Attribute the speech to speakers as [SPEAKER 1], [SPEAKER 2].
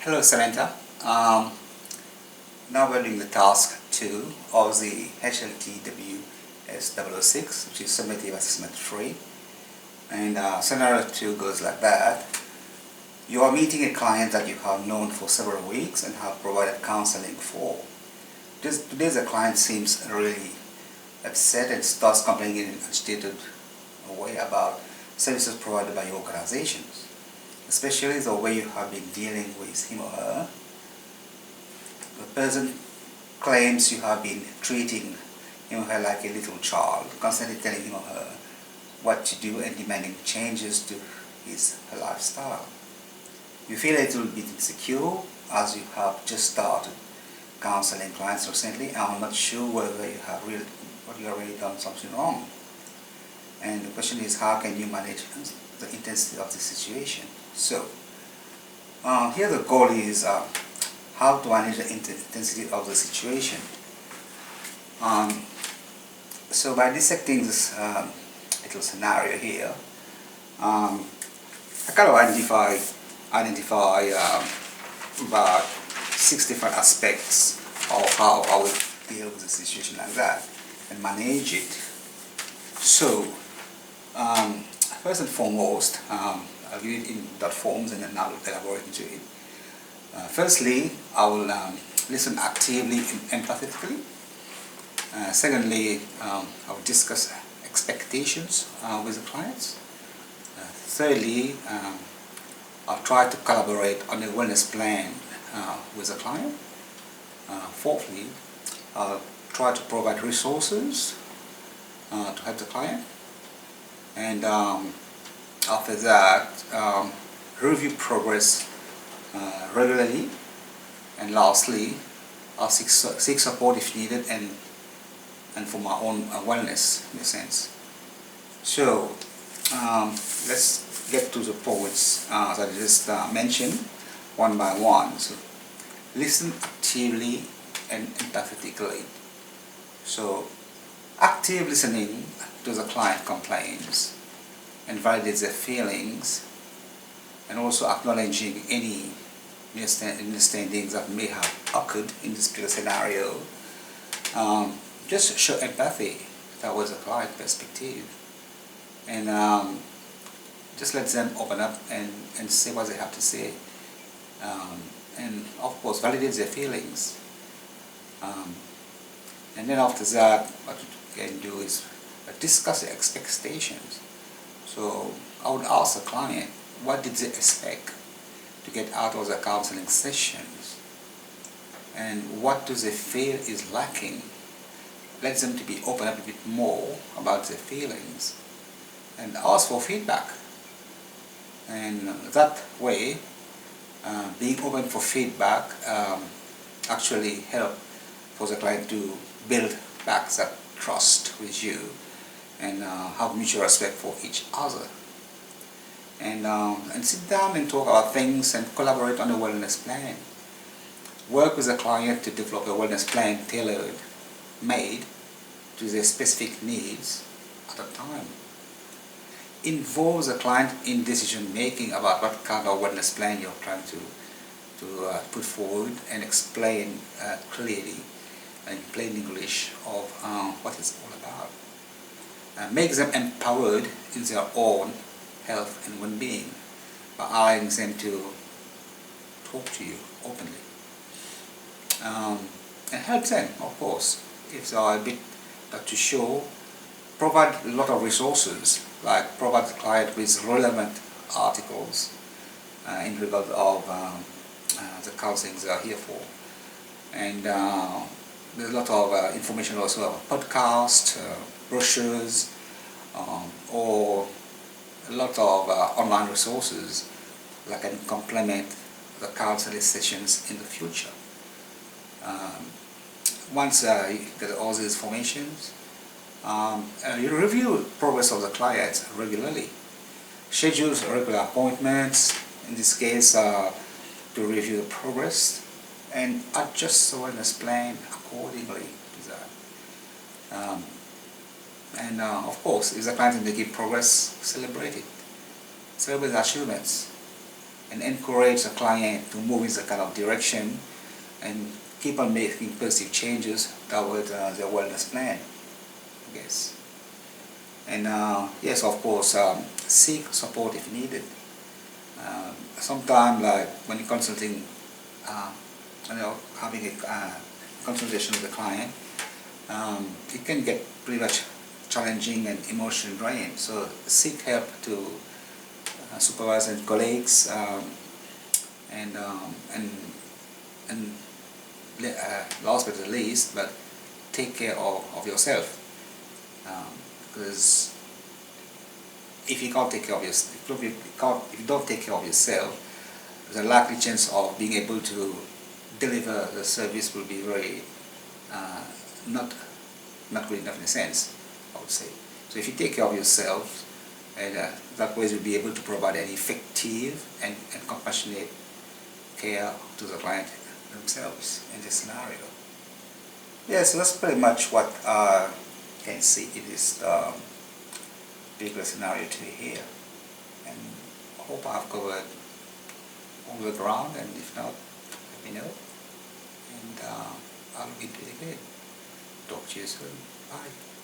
[SPEAKER 1] Hello Samantha. Now we're doing the task 2 of the HLTWHS006, which is Summative Assessment 3. And scenario 2 goes like that. You are meeting a client that you have known for several weeks and have provided counseling for. Today the client seems really upset and starts complaining in an agitated way about services provided by your organizations, especially the way you have been dealing with him or her. The person claims you have been treating him or her like a little child, constantly telling him or her what to do and demanding changes to his her lifestyle. You feel a little bit insecure as you have just started counseling clients recently and are not sure whether you have really done something wrong. And the question is, how can you manage the intensity of the situation? So, here the goal is how to manage the intensity of the situation. So by dissecting this little scenario here, I kind of identify about 6 different aspects of how I would deal with a situation like that and manage it. So, first and foremost, I'll give it in dot forms and then I'll elaborate into it. Firstly, I will listen actively and empathetically. Secondly, I will discuss expectations with the clients. Thirdly, I'll try to collaborate on a wellness plan with the client. Fourthly, I'll try to provide resources to help the client. And after that, review progress regularly. And lastly, I'll seek support if needed and for my own wellness in a sense. So let's get to the points that I just mentioned one by one. So listen actively and empathetically. So active listening to the client complaints and validates their feelings, and also acknowledging any misunderstandings that may have occurred in this particular scenario. Just show empathy towards the client perspective, and just let them open up and say what they have to say, and of course validate their feelings. And then after that, what you can do is discuss the expectations. So I would ask the client, what did they expect to get out of the counseling sessions, and what do they feel is lacking? Let them to be open up a bit more about their feelings and ask for feedback. And that way, being open for feedback actually help for the client to build back that trust with you and have mutual respect for each other. And sit down and talk about things and collaborate on a wellness plan. Work with the client to develop a wellness plan tailored made to their specific needs at a time. Involve the client in decision making about what kind of wellness plan you're trying to put forward, and explain clearly in plain English of what it's all about. Make them empowered in their own health and well-being by allowing them to talk to you openly. And help them, of course, if they are a bit to show. Provide a lot of resources, like provide the client with relevant articles in regard of the counseling they are here for. And there's a lot of information also about podcasts, brochures, or a lot of online resources that can complement the counseling sessions in the future. Once you get all these informations, you review progress of the client regularly. Schedule regular appointments, in this case to review the progress, and adjust the wellness plan accordingly to that. And of course, if the client is making progress, celebrate it. Celebrate the achievements. and encourage the client to move in the kind of direction and keep on making positive changes toward their wellness plan, I guess. And yes, of course, seek support if needed. Sometimes, like when you're consulting, having a consultation with the client, it can get pretty much challenging and emotionally draining. So seek help to supervisors and colleagues, and last but not least, but take care of yourself, because if you can't take care of yourself, if you don't take care of yourself, the likely chance of being able to deliver the service will be very not good enough in a sense, I would say. So if you take care of yourself, and that way you'll be able to provide an effective and compassionate care to the client themselves in this scenario. Yes, so that's pretty much what I can see in this particular scenario today here. And I hope I've covered all the ground, and if not, let me know. And I'll look into it again. Talk to you soon. Bye.